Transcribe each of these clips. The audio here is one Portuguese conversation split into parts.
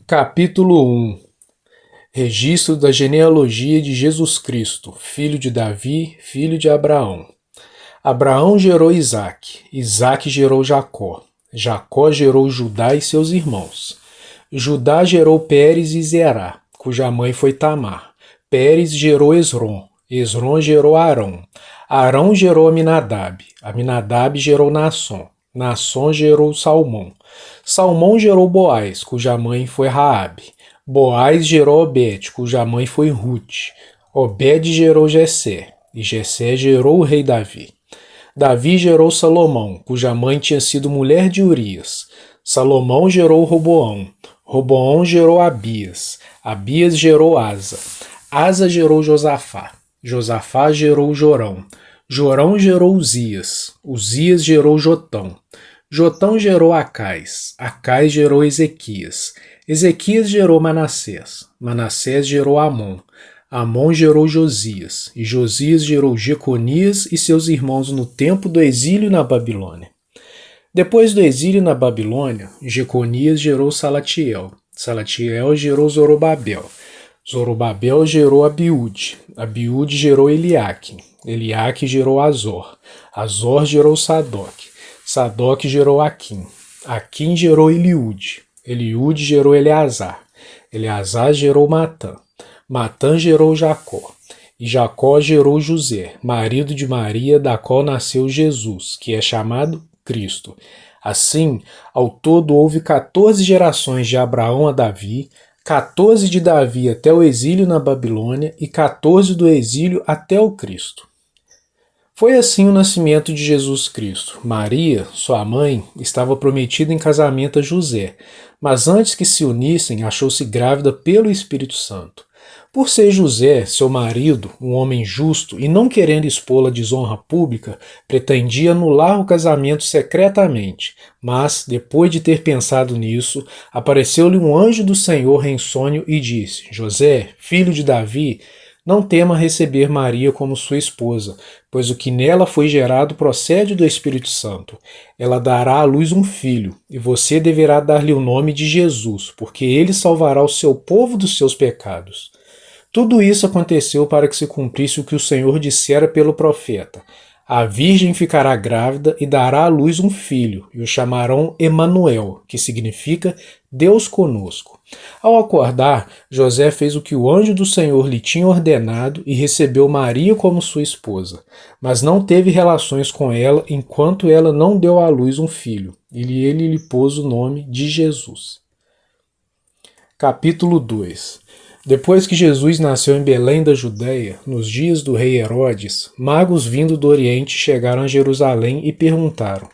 Capítulo 1. Registro da genealogia de Jesus Cristo, filho de Davi, filho de Abraão. Abraão gerou Isaque, Isaque gerou Jacó, Jacó gerou Judá e seus irmãos. Judá gerou Pérez e Zerá, cuja mãe foi Tamar. Pérez gerou Esrom, Esrom gerou Arão. Arão gerou Aminadab, Aminadab gerou Naasson, Naasson gerou Salmão. Salmão gerou Boaz, cuja mãe foi Raabe. Boaz gerou Obed, cuja mãe foi Rute. Obed gerou Jessé, e Jessé gerou o rei Davi. Davi gerou Salomão, cuja mãe tinha sido mulher de Urias. Salomão gerou Roboão. Roboão gerou Abias. Abias gerou Asa. Asa gerou Josafá. Josafá gerou Jorão. Jorão gerou Uzias. Uzias gerou Jotão. Jotão gerou Acais. Acais gerou Ezequias. Ezequias gerou Manassés. Manassés gerou Amon. Amon gerou Josias. E Josias gerou Jeconias e seus irmãos no tempo do exílio na Babilônia. Depois do exílio na Babilônia, Jeconias gerou Salatiel. Salatiel gerou Zorobabel. Zorobabel gerou Abiúde. Abiúde gerou Eliaque. Eliaque gerou Azor. Azor gerou Sadoc. Sadoc gerou Aquim. Aquim gerou Eliúde. Eliúde gerou Eleazar. Eleazar gerou Matã. Matã gerou Jacó. E Jacó gerou José, marido de Maria, da qual nasceu Jesus, que é chamado Cristo. Assim, ao todo houve 14 gerações de Abraão a Davi, 14 de Davi até o exílio na Babilônia e 14 do exílio até o Cristo. Foi assim o nascimento de Jesus Cristo. Maria, sua mãe, estava prometida em casamento a José, mas antes que se unissem, achou-se grávida pelo Espírito Santo. Por ser José, seu marido, um homem justo e não querendo expô-la à desonra pública, pretendia anular o casamento secretamente, mas, depois de ter pensado nisso, apareceu-lhe um anjo do Senhor em sonho e disse: José, filho de Davi, não tema receber Maria como sua esposa, pois o que nela foi gerado procede do Espírito Santo. Ela dará à luz um filho, e você deverá dar-lhe o nome de Jesus, porque ele salvará o seu povo dos seus pecados. Tudo isso aconteceu para que se cumprisse o que o Senhor dissera pelo profeta. A virgem ficará grávida e dará à luz um filho, e o chamarão Emanuel, que significa Deus conosco. Ao acordar, José fez o que o anjo do Senhor lhe tinha ordenado e recebeu Maria como sua esposa, mas não teve relações com ela enquanto ela não deu à luz um filho, e ele lhe pôs o nome de Jesus. Capítulo 2. Depois que Jesus nasceu em Belém da Judéia, nos dias do rei Herodes, magos vindo do Oriente chegaram a Jerusalém e perguntaram: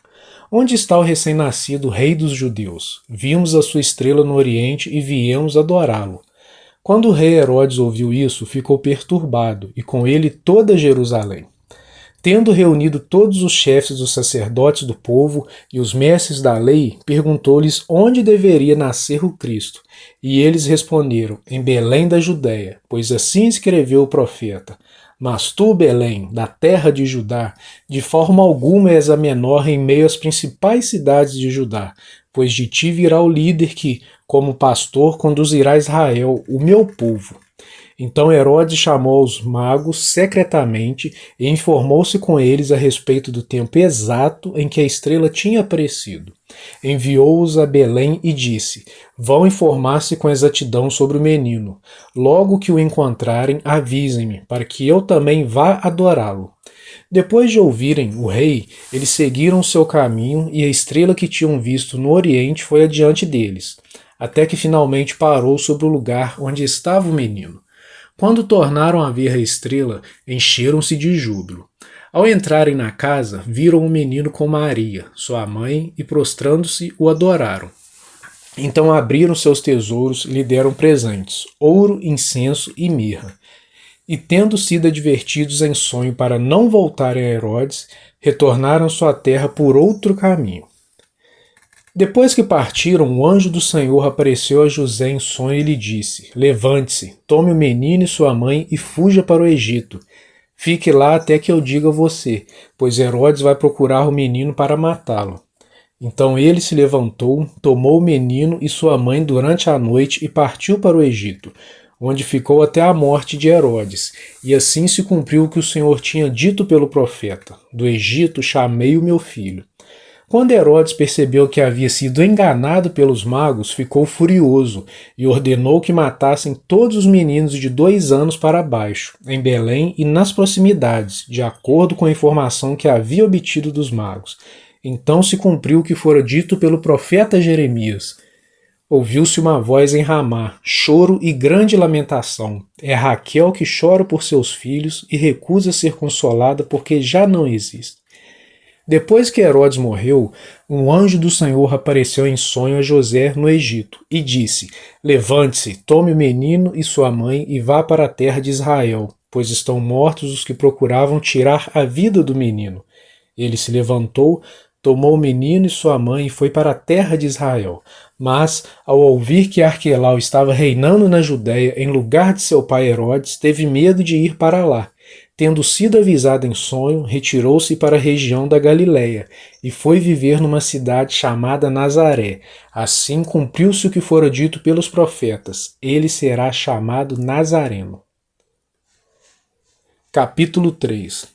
Onde está o recém-nascido rei dos judeus? Vimos a sua estrela no Oriente e viemos adorá-lo. Quando o rei Herodes ouviu isso, ficou perturbado, e com ele toda Jerusalém. Tendo reunido todos os chefes dos sacerdotes do povo e os mestres da lei, perguntou-lhes onde deveria nascer o Cristo. E eles responderam: Em Belém da Judéia, pois assim escreveu o profeta. Mas tu, Belém, da terra de Judá, de forma alguma és a menor em meio às principais cidades de Judá, pois de ti virá o líder que, como pastor, conduzirá Israel, o meu povo. Então Herodes chamou os magos secretamente e informou-se com eles a respeito do tempo exato em que a estrela tinha aparecido. Enviou-os a Belém e disse: Vão informar-se com exatidão sobre o menino. Logo que o encontrarem, avisem-me, para que eu também vá adorá-lo. Depois de ouvirem o rei, eles seguiram seu caminho e a estrela que tinham visto no Oriente foi adiante deles, até que finalmente parou sobre o lugar onde estava o menino. Quando tornaram a ver a estrela, encheram-se de júbilo. Ao entrarem na casa, viram o menino com Maria, sua mãe, e prostrando-se, o adoraram. Então abriram seus tesouros e lhe deram presentes, ouro, incenso e mirra. E tendo sido advertidos em sonho para não voltarem a Herodes, retornaram à sua terra por outro caminho. Depois que partiram, o anjo do Senhor apareceu a José em sonho e lhe disse: Levante-se, tome o menino e sua mãe e fuja para o Egito. Fique lá até que eu diga a você, pois Herodes vai procurar o menino para matá-lo. Então ele se levantou, tomou o menino e sua mãe durante a noite e partiu para o Egito, onde ficou até a morte de Herodes. E assim se cumpriu o que o Senhor tinha dito pelo profeta: do Egito chamei o meu filho. Quando Herodes percebeu que havia sido enganado pelos magos, ficou furioso e ordenou que matassem todos os meninos de 2 anos para baixo, em Belém e nas proximidades, de acordo com a informação que havia obtido dos magos. Então se cumpriu o que fora dito pelo profeta Jeremias. Ouviu-se uma voz em Ramá, choro e grande lamentação. É Raquel que chora por seus filhos e recusa ser consolada porque já não existem. Depois que Herodes morreu, um anjo do Senhor apareceu em sonho a José no Egito e disse: Levante-se, tome o menino e sua mãe e vá para a terra de Israel, pois estão mortos os que procuravam tirar a vida do menino. Ele se levantou, tomou o menino e sua mãe e foi para a terra de Israel. Mas, ao ouvir que Arquelau estava reinando na Judéia em lugar de seu pai Herodes, teve medo de ir para lá. Tendo sido avisado em sonho, retirou-se para a região da Galiléia e foi viver numa cidade chamada Nazaré. Assim cumpriu-se o que fora dito pelos profetas: ele será chamado Nazareno. Capítulo 3.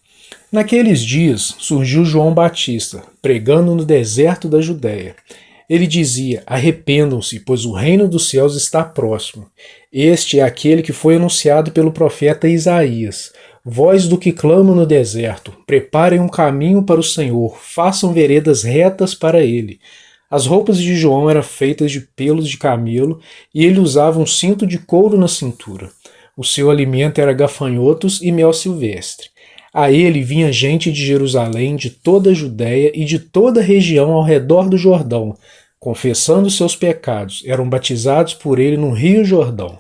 Naqueles dias surgiu João Batista, pregando no deserto da Judéia. Ele dizia: arrependam-se, pois o reino dos céus está próximo. Este é aquele que foi anunciado pelo profeta Isaías. Voz do que clama no deserto: preparem um caminho para o Senhor, façam veredas retas para ele. As roupas de João eram feitas de pelos de camelo e ele usava um cinto de couro na cintura. O seu alimento era gafanhotos e mel silvestre. A ele vinha gente de Jerusalém, de toda a Judéia e de toda a região ao redor do Jordão, confessando seus pecados, eram batizados por ele no rio Jordão.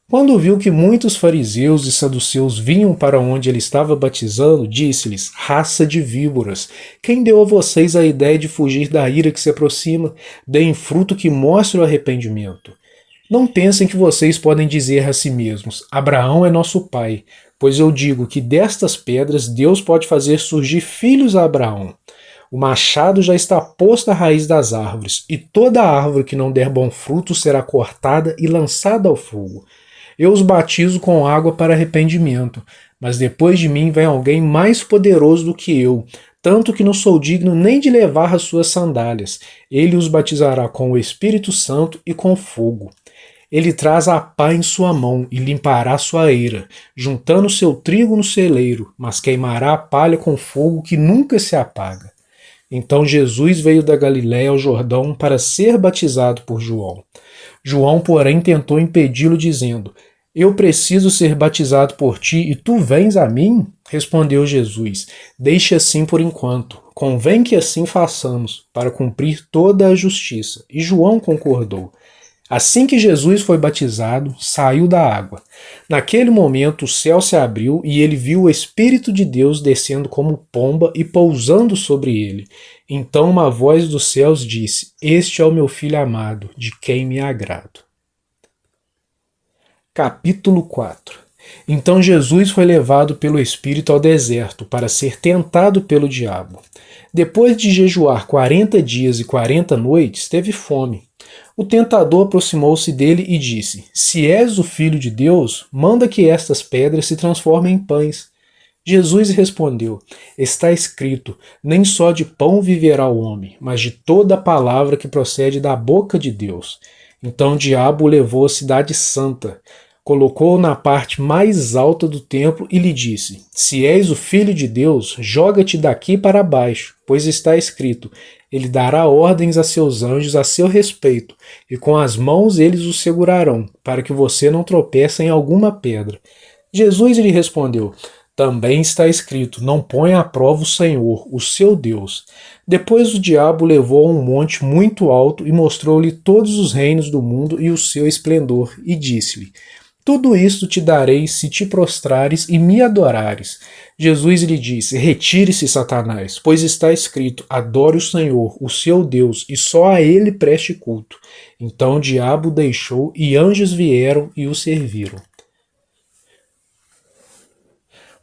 Quando viu que muitos fariseus e saduceus vinham para onde ele estava batizando, disse-lhes: raça de víboras, quem deu a vocês a ideia de fugir da ira que se aproxima? Deem fruto que mostre o arrependimento. Não pensem que vocês podem dizer a si mesmos: Abraão é nosso pai, pois eu digo que destas pedras Deus pode fazer surgir filhos a Abraão. O machado já está posto à raiz das árvores, e toda árvore que não der bom fruto será cortada e lançada ao fogo. Eu os batizo com água para arrependimento, mas depois de mim vem alguém mais poderoso do que eu, tanto que não sou digno nem de levar as suas sandálias. Ele os batizará com o Espírito Santo e com fogo. Ele traz a pá em sua mão e limpará sua eira, juntando seu trigo no celeiro, mas queimará a palha com fogo que nunca se apaga. Então Jesus veio da Galiléia ao Jordão para ser batizado por João. João, porém, tentou impedi-lo, dizendo: eu preciso ser batizado por ti e tu vens a mim? Respondeu Jesus: deixe assim por enquanto. Convém que assim façamos, para cumprir toda a justiça. E João concordou. Assim que Jesus foi batizado, saiu da água. Naquele momento o céu se abriu e ele viu o Espírito de Deus descendo como pomba e pousando sobre ele. Então uma voz dos céus disse: este é o meu filho amado, de quem me agrado. Capítulo 4. Então Jesus foi levado pelo Espírito ao deserto para ser tentado pelo diabo. Depois de jejuar 40 dias e 40 noites, teve fome. O tentador aproximou-se dele e disse: se és o Filho de Deus, manda que estas pedras se transformem em pães. Jesus respondeu: está escrito, nem só de pão viverá o homem, mas de toda a palavra que procede da boca de Deus. Então o diabo o levou à cidade santa, colocou-o na parte mais alta do templo e lhe disse: se és o Filho de Deus, joga-te daqui para baixo, pois está escrito: ele dará ordens a seus anjos a seu respeito, e com as mãos eles o segurarão, para que você não tropece em alguma pedra. Jesus lhe respondeu: também está escrito: não ponha à prova o Senhor, o seu Deus. Depois o diabo o levou a um monte muito alto e mostrou-lhe todos os reinos do mundo e o seu esplendor, e disse-lhe: tudo isto te darei se te prostrares e me adorares. Jesus lhe disse: retire-se, Satanás, pois está escrito: adore o Senhor, o seu Deus, e só a ele preste culto. Então o diabo o deixou e anjos vieram e o serviram.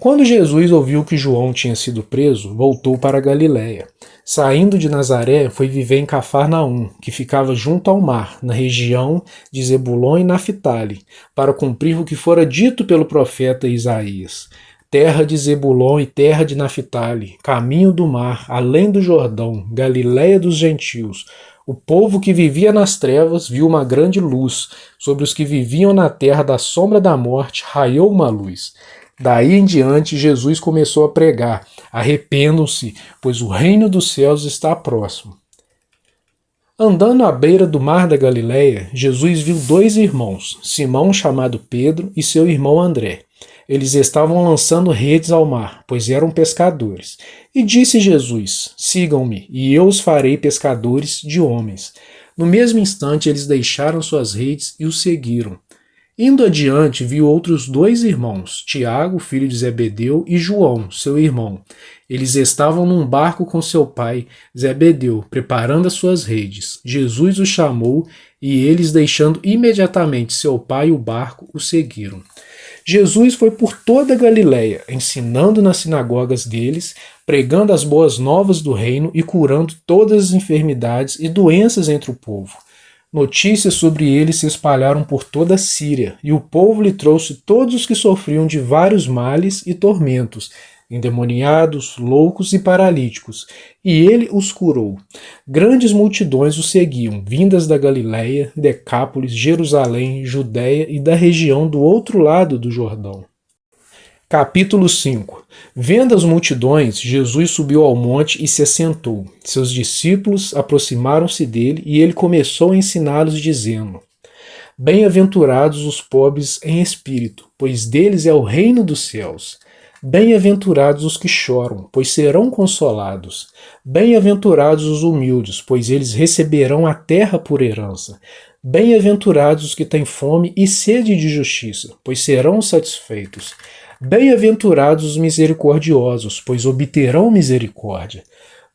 Quando Jesus ouviu que João tinha sido preso, voltou para a Galiléia. Saindo de Nazaré, foi viver em Cafarnaum, que ficava junto ao mar, na região de Zebulon e Naphtali, para cumprir o que fora dito pelo profeta Isaías. Terra de Zebulon e terra de Naphtali, caminho do mar, além do Jordão, Galiléia dos gentios. O povo que vivia nas trevas viu uma grande luz. Sobre os que viviam na terra da sombra da morte, raiou uma luz. Daí em diante, Jesus começou a pregar: arrependam-se, pois o reino dos céus está próximo. Andando à beira do mar da Galiléia, Jesus viu dois irmãos, Simão, chamado Pedro, e seu irmão André. Eles estavam lançando redes ao mar, pois eram pescadores. E disse Jesus: sigam-me, e eu os farei pescadores de homens. No mesmo instante, eles deixaram suas redes e o seguiram. Indo adiante, viu outros dois irmãos, Tiago, filho de Zebedeu, e João, seu irmão. Eles estavam num barco com seu pai, Zebedeu, preparando as suas redes. Jesus os chamou, e eles, deixando imediatamente seu pai e o barco, o seguiram. Jesus foi por toda a Galiléia, ensinando nas sinagogas deles, pregando as boas novas do reino e curando todas as enfermidades e doenças entre o povo. Notícias sobre ele se espalharam por toda a Síria, e o povo lhe trouxe todos os que sofriam de vários males e tormentos, endemoniados, loucos e paralíticos, e ele os curou. Grandes multidões o seguiam, vindas da Galiléia, Decápolis, Jerusalém, Judéia e da região do outro lado do Jordão. Capítulo 5. Vendo as multidões, Jesus subiu ao monte e se assentou. Seus discípulos aproximaram-se dele e ele começou a ensiná-los, dizendo: bem-aventurados os pobres em espírito, pois deles é o reino dos céus. Bem-aventurados os que choram, pois serão consolados. Bem-aventurados os humildes, pois eles receberão a terra por herança. Bem-aventurados os que têm fome e sede de justiça, pois serão satisfeitos. Bem-aventurados os misericordiosos, pois obterão misericórdia.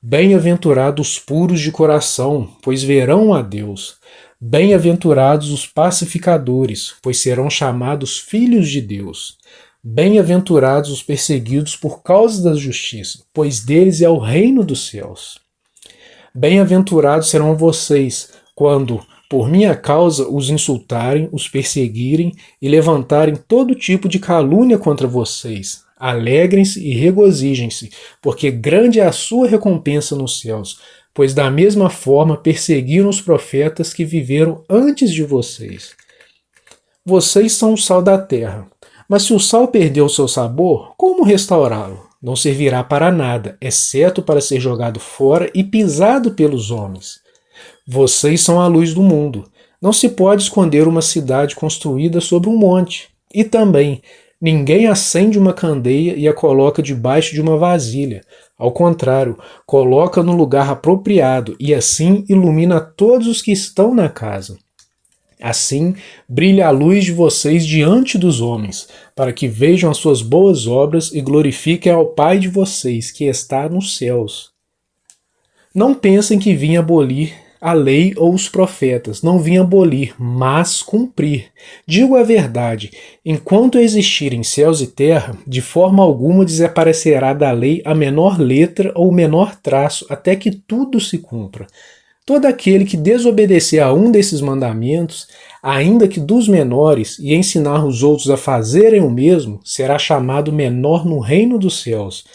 Bem-aventurados os puros de coração, pois verão a Deus. Bem-aventurados os pacificadores, pois serão chamados filhos de Deus. Bem-aventurados os perseguidos por causa da justiça, pois deles é o reino dos céus. Bem-aventurados serão vocês, quando por minha causa os insultarem, os perseguirem e levantarem todo tipo de calúnia contra vocês. Alegrem-se e regozijem-se, porque grande é a sua recompensa nos céus, pois da mesma forma perseguiram os profetas que viveram antes de vocês. Vocês são o sal da terra, mas se o sal perdeu o seu sabor, como restaurá-lo? Não servirá para nada, exceto para ser jogado fora e pisado pelos homens. Vocês são a luz do mundo. Não se pode esconder uma cidade construída sobre um monte. E também, ninguém acende uma candeia e a coloca debaixo de uma vasilha. Ao contrário, coloca no lugar apropriado e assim ilumina todos os que estão na casa. Assim, brilha a luz de vocês diante dos homens, para que vejam as suas boas obras e glorifiquem ao Pai de vocês, que está nos céus. Não pensem que vim abolir a lei ou os profetas. Não vim abolir, mas cumprir. Digo a verdade, enquanto existirem céus e terra, de forma alguma desaparecerá da lei a menor letra ou o menor traço, até que tudo se cumpra. Todo aquele que desobedecer a um desses mandamentos, ainda que dos menores, e ensinar os outros a fazerem o mesmo, será chamado menor no reino dos céus.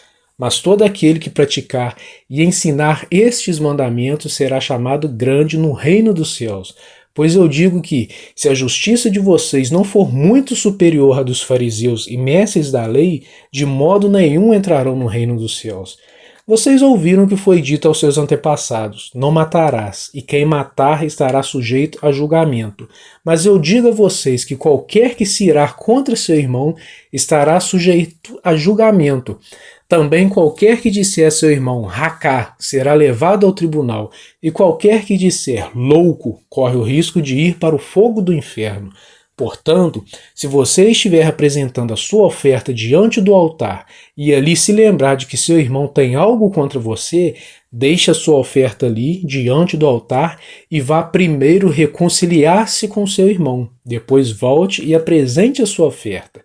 Mas todo aquele que praticar e ensinar estes mandamentos será chamado grande no reino dos céus. Pois eu digo que, se a justiça de vocês não for muito superior à dos fariseus e mestres da lei, de modo nenhum entrarão no reino dos céus. Vocês ouviram o que foi dito aos seus antepassados: não matarás, e quem matar estará sujeito a julgamento. Mas eu digo a vocês que qualquer que se irar contra seu irmão estará sujeito a julgamento. Também qualquer que disser a seu irmão racá será levado ao tribunal, e qualquer que disser louco corre o risco de ir para o fogo do inferno. Portanto, se você estiver apresentando a sua oferta diante do altar e ali se lembrar de que seu irmão tem algo contra você, Deixe a sua oferta ali, diante do altar, e vá primeiro reconciliar-se com seu irmão. Depois volte e apresente a sua oferta.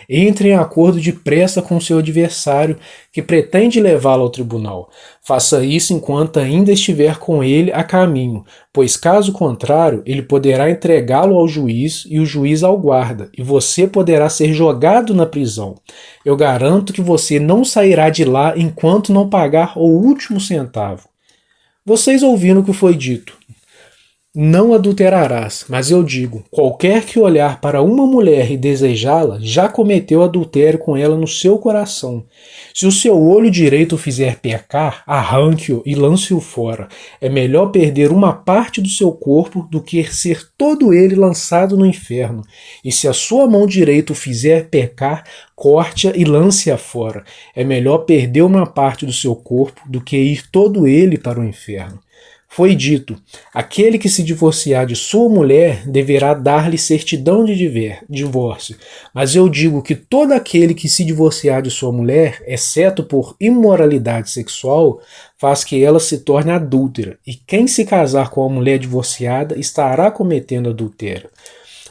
Entre em acordo depressa com seu adversário, que pretende levá-lo ao tribunal. Faça isso enquanto ainda estiver com ele a caminho, pois caso contrário, ele poderá entregá-lo ao juiz e o juiz ao guarda, e você poderá ser jogado na prisão. Eu garanto que você não sairá de lá enquanto não pagar o último centavo. Vocês ouviram o que foi dito: não adulterarás, mas eu digo, qualquer que olhar para uma mulher e desejá-la, já cometeu adultério com ela no seu coração. Se o seu olho direito o fizer pecar, arranque-o e lance-o fora. É melhor perder uma parte do seu corpo do que ser todo ele lançado no inferno. E se a sua mão direita o fizer pecar, corte-a e lance-a fora. É melhor perder uma parte do seu corpo do que ir todo ele para o inferno. Foi dito: aquele que se divorciar de sua mulher deverá dar-lhe certidão de divórcio. Mas eu digo que todo aquele que se divorciar de sua mulher, exceto por imoralidade sexual, faz que ela se torne adúltera, e quem se casar com a mulher divorciada estará cometendo adultério.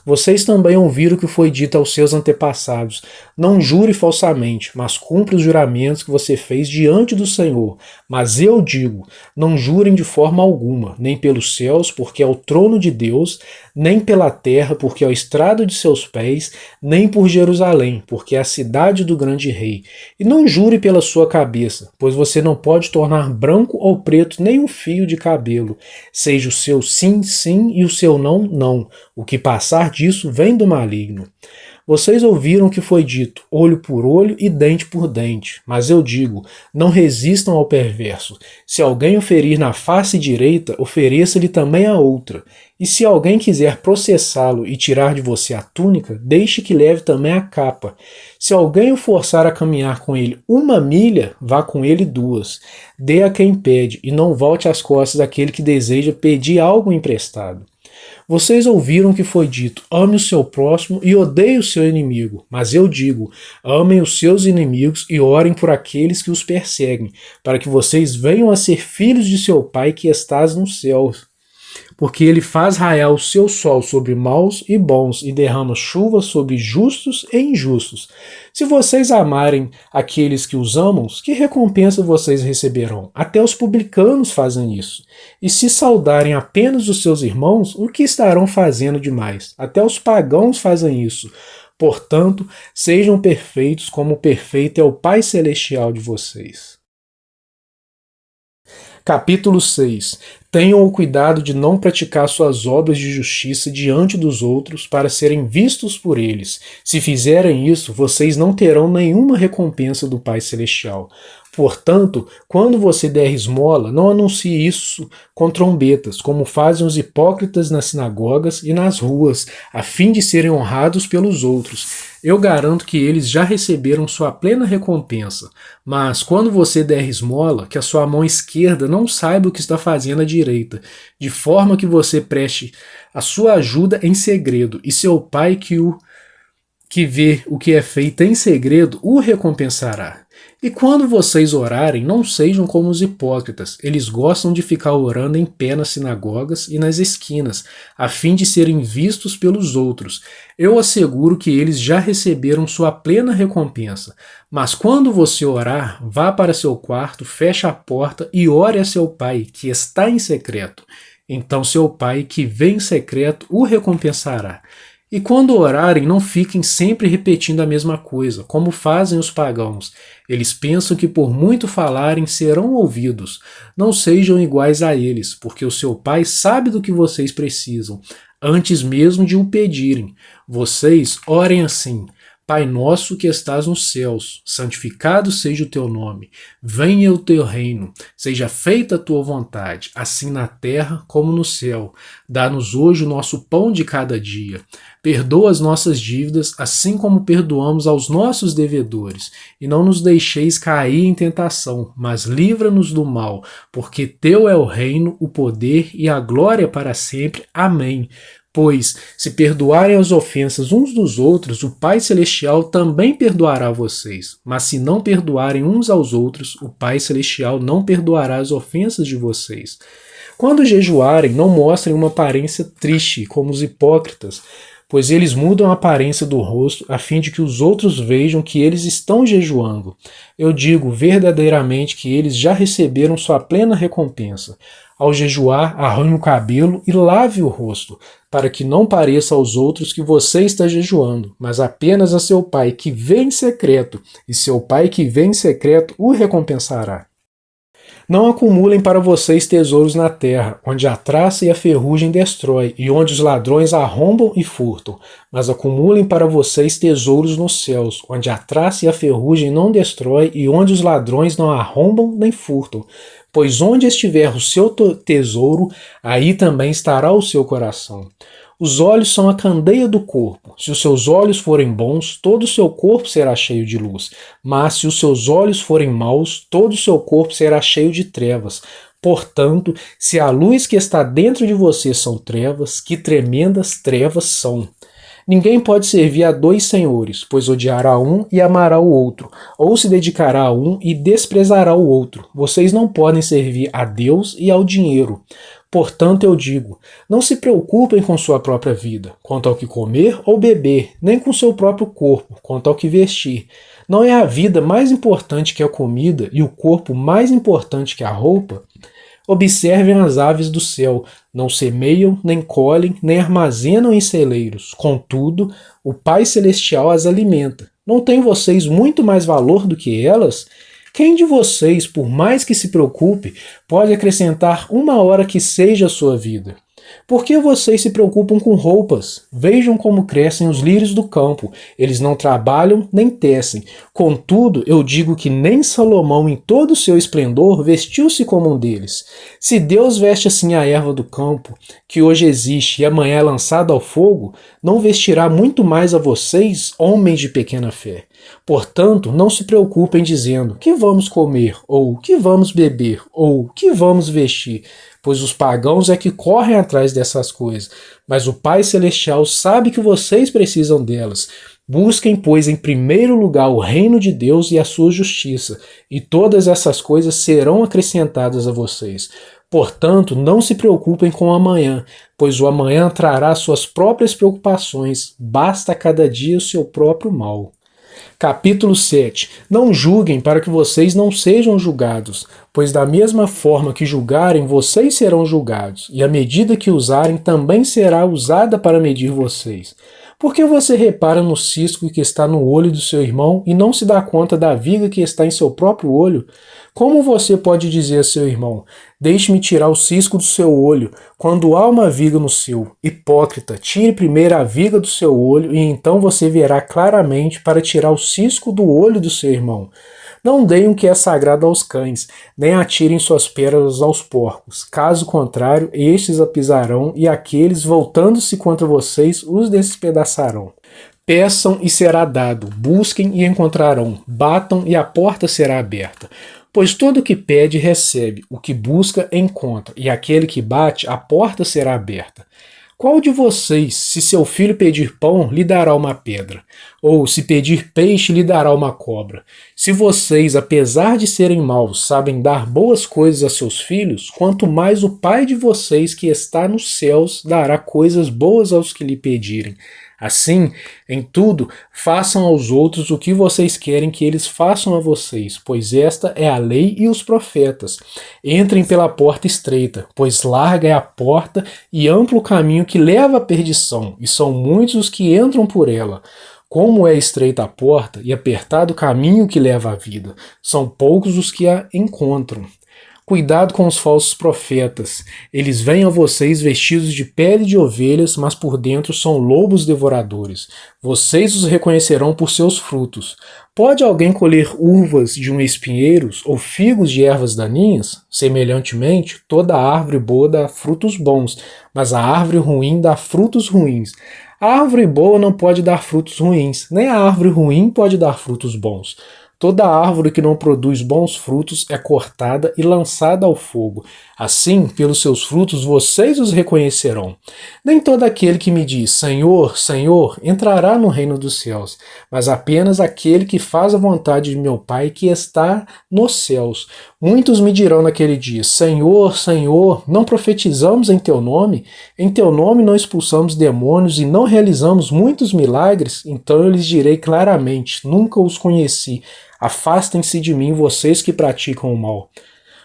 Vocês também ouviram o que foi dito aos seus antepassados: não jure falsamente, mas cumpra os juramentos que você fez diante do Senhor. Mas eu digo: não jurem de forma alguma, nem pelos céus, porque é o trono de Deus, nem pela terra, porque é o estrado de seus pés, nem por Jerusalém, porque é a cidade do grande rei. E não jure pela sua cabeça, pois você não pode tornar branco ou preto nem um fio de cabelo. Seja o seu sim, sim, e o seu não, não. O que passar disso vem do maligno. Vocês ouviram o que foi dito: olho por olho e dente por dente. Mas eu digo: não resistam ao perverso. Se alguém o ferir na face direita, ofereça-lhe também a outra. E se alguém quiser processá-lo e tirar de você a túnica, deixe que leve também a capa. Se alguém o forçar a caminhar com ele 1 milha, vá com ele 2. Dê a quem pede, e não volte às costas daquele que deseja pedir algo emprestado. Vocês ouviram o que foi dito: ame o seu próximo e odeie o seu inimigo. Mas eu digo: amem os seus inimigos e orem por aqueles que os perseguem, para que vocês venham a ser filhos de seu Pai que estás nos céus. Porque ele faz raiar o seu sol sobre maus e bons e derrama chuva sobre justos e injustos. Se vocês amarem aqueles que os amam, que recompensa vocês receberão? Até os publicanos fazem isso. E se saudarem apenas os seus irmãos, o que estarão fazendo demais? Até os pagãos fazem isso. Portanto, sejam perfeitos como perfeito é o Pai Celestial de vocês. Capítulo 6. Tenham o cuidado de não praticar suas obras de justiça diante dos outros para serem vistos por eles. Se fizerem isso, vocês não terão nenhuma recompensa do Pai Celestial. Portanto, quando você der esmola, não anuncie isso com trombetas, como fazem os hipócritas nas sinagogas e nas ruas, a fim de serem honrados pelos outros. Eu garanto que eles já receberam sua plena recompensa. Mas quando você der esmola, que a sua mão esquerda não saiba o que está fazendo a direita, de forma que você preste a sua ajuda em segredo, e seu Pai que vê o que é feito em segredo o recompensará. E quando vocês orarem, não sejam como os hipócritas. Eles gostam de ficar orando em pé nas sinagogas e nas esquinas, a fim de serem vistos pelos outros. Eu asseguro que eles já receberam sua plena recompensa. Mas quando você orar, vá para seu quarto, feche a porta e ore a seu Pai, que está em secreto. Então seu Pai, que vê em secreto, o recompensará. E quando orarem, não fiquem sempre repetindo a mesma coisa, como fazem os pagãos. Eles pensam que por muito falarem serão ouvidos. Não sejam iguais a eles, porque o seu Pai sabe do que vocês precisam, antes mesmo de o pedirem. Vocês orem assim: Pai nosso que estás nos céus, santificado seja o teu nome. Venha o teu reino, seja feita a tua vontade, assim na terra como no céu. Dá-nos hoje o nosso pão de cada dia. Perdoa as nossas dívidas, assim como perdoamos aos nossos devedores. E não nos deixeis cair em tentação, mas livra-nos do mal, porque teu é o reino, o poder e a glória para sempre. Amém. Pois, se perdoarem as ofensas uns dos outros, o Pai Celestial também perdoará vocês. Mas se não perdoarem uns aos outros, o Pai Celestial não perdoará as ofensas de vocês. Quando jejuarem, não mostrem uma aparência triste, como os hipócritas, pois eles mudam a aparência do rosto a fim de que os outros vejam que eles estão jejuando. Eu digo verdadeiramente que eles já receberam sua plena recompensa. Ao jejuar, arranhe o cabelo e lave o rosto, para que não pareça aos outros que você está jejuando, mas apenas a seu Pai que vê em secreto, e seu Pai que vê em secreto o recompensará. Não acumulem para vocês tesouros na terra, onde a traça e a ferrugem destrói, e onde os ladrões arrombam e furtam. Mas acumulem para vocês tesouros nos céus, onde a traça e a ferrugem não destrói, e onde os ladrões não arrombam nem furtam. Pois onde estiver o seu tesouro, aí também estará o seu coração. Os olhos são a candeia do corpo. Se os seus olhos forem bons, todo o seu corpo será cheio de luz. Mas se os seus olhos forem maus, todo o seu corpo será cheio de trevas. Portanto, se a luz que está dentro de você são trevas, que tremendas trevas são. Ninguém pode servir a dois senhores, pois odiará um e amará o outro, ou se dedicará a um e desprezará o outro. Vocês não podem servir a Deus e ao dinheiro. Portanto, eu digo, não se preocupem com sua própria vida, quanto ao que comer ou beber, nem com seu próprio corpo, quanto ao que vestir. Não é a vida mais importante que a comida e o corpo mais importante que a roupa? Observem as aves do céu, não semeiam, nem colhem, nem armazenam em celeiros. Contudo, o Pai Celestial as alimenta. Não têm vocês muito mais valor do que elas? Quem de vocês, por mais que se preocupe, pode acrescentar uma hora que seja a sua vida? Por que vocês se preocupam com roupas? Vejam como crescem os lírios do campo. Eles não trabalham nem tecem. Contudo, eu digo que nem Salomão, em todo o seu esplendor, vestiu-se como um deles. Se Deus veste assim a erva do campo, que hoje existe e amanhã é lançada ao fogo, não vestirá muito mais a vocês, homens de pequena fé. Portanto, não se preocupem dizendo que vamos comer, ou que vamos beber, ou que vamos vestir, pois os pagãos é que correm atrás dessas coisas, mas o Pai Celestial sabe que vocês precisam delas. Busquem, pois, em primeiro lugar o reino de Deus e a sua justiça, e todas essas coisas serão acrescentadas a vocês. Portanto, não se preocupem com o amanhã, pois o amanhã trará suas próprias preocupações, basta a cada dia o seu próprio mal. Capítulo 7. Não julguem para que vocês não sejam julgados, pois da mesma forma que julgarem, vocês serão julgados, e a medida que usarem também será usada para medir vocês. Por que você repara no cisco que está no olho do seu irmão e não se dá conta da viga que está em seu próprio olho? Como você pode dizer a seu irmão, deixe-me tirar o cisco do seu olho, quando há uma viga no seu? Hipócrita, tire primeiro a viga do seu olho e então você verá claramente para tirar o cisco do olho do seu irmão. Não deem o que é sagrado aos cães, nem atirem suas pérolas aos porcos. Caso contrário, estes a pisarão e aqueles, voltando-se contra vocês, os despedaçarão. Peçam e será dado, busquem e encontrarão, batam e a porta será aberta. Pois todo o que pede recebe, o que busca encontra, e aquele que bate, a porta será aberta. Qual de vocês, se seu filho pedir pão, lhe dará uma pedra? Ou, se pedir peixe, lhe dará uma cobra? Se vocês, apesar de serem maus, sabem dar boas coisas a seus filhos, quanto mais o Pai de vocês que está nos céus dará coisas boas aos que lhe pedirem. Assim, em tudo, façam aos outros o que vocês querem que eles façam a vocês, pois esta é a lei e os profetas. Entrem pela porta estreita, pois larga é a porta e amplo o caminho que leva à perdição, e são muitos os que entram por ela. Como é estreita a porta e apertado o caminho que leva à vida, são poucos os que a encontram. Cuidado com os falsos profetas. Eles vêm a vocês vestidos de pele de ovelhas, mas por dentro são lobos devoradores. Vocês os reconhecerão por seus frutos. Pode alguém colher uvas de um espinheiro ou figos de ervas daninhas? Semelhantemente, toda árvore boa dá frutos bons, mas a árvore ruim dá frutos ruins. A árvore boa não pode dar frutos ruins, nem a árvore ruim pode dar frutos bons. Toda árvore que não produz bons frutos é cortada e lançada ao fogo. Assim, pelos seus frutos vocês os reconhecerão. Nem todo aquele que me diz, Senhor, Senhor, entrará no reino dos céus, mas apenas aquele que faz a vontade de meu Pai que está nos céus. Muitos me dirão naquele dia, Senhor, Senhor, não profetizamos em teu nome? Em teu nome não expulsamos demônios e não realizamos muitos milagres? Então eu lhes direi claramente, nunca os conheci. Afastem-se de mim, vocês que praticam o mal.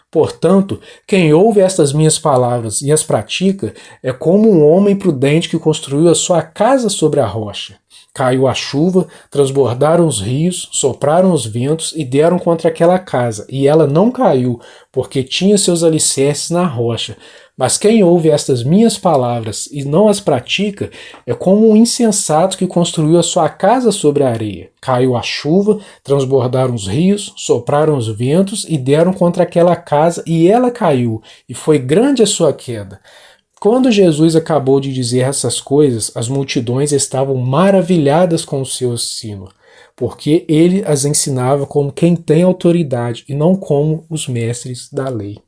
Portanto, quem ouve estas minhas palavras e as pratica é como um homem prudente que construiu a sua casa sobre a rocha. Caiu a chuva, transbordaram os rios, sopraram os ventos e deram contra aquela casa, e ela não caiu, porque tinha seus alicerces na rocha. Mas quem ouve estas minhas palavras e não as pratica é como um insensato que construiu a sua casa sobre a areia. Caiu a chuva, transbordaram os rios, sopraram os ventos e deram contra aquela casa, e ela caiu, e foi grande a sua queda. Quando Jesus acabou de dizer essas coisas, as multidões estavam maravilhadas com o seu ensino, porque ele as ensinava como quem tem autoridade e não como os mestres da lei.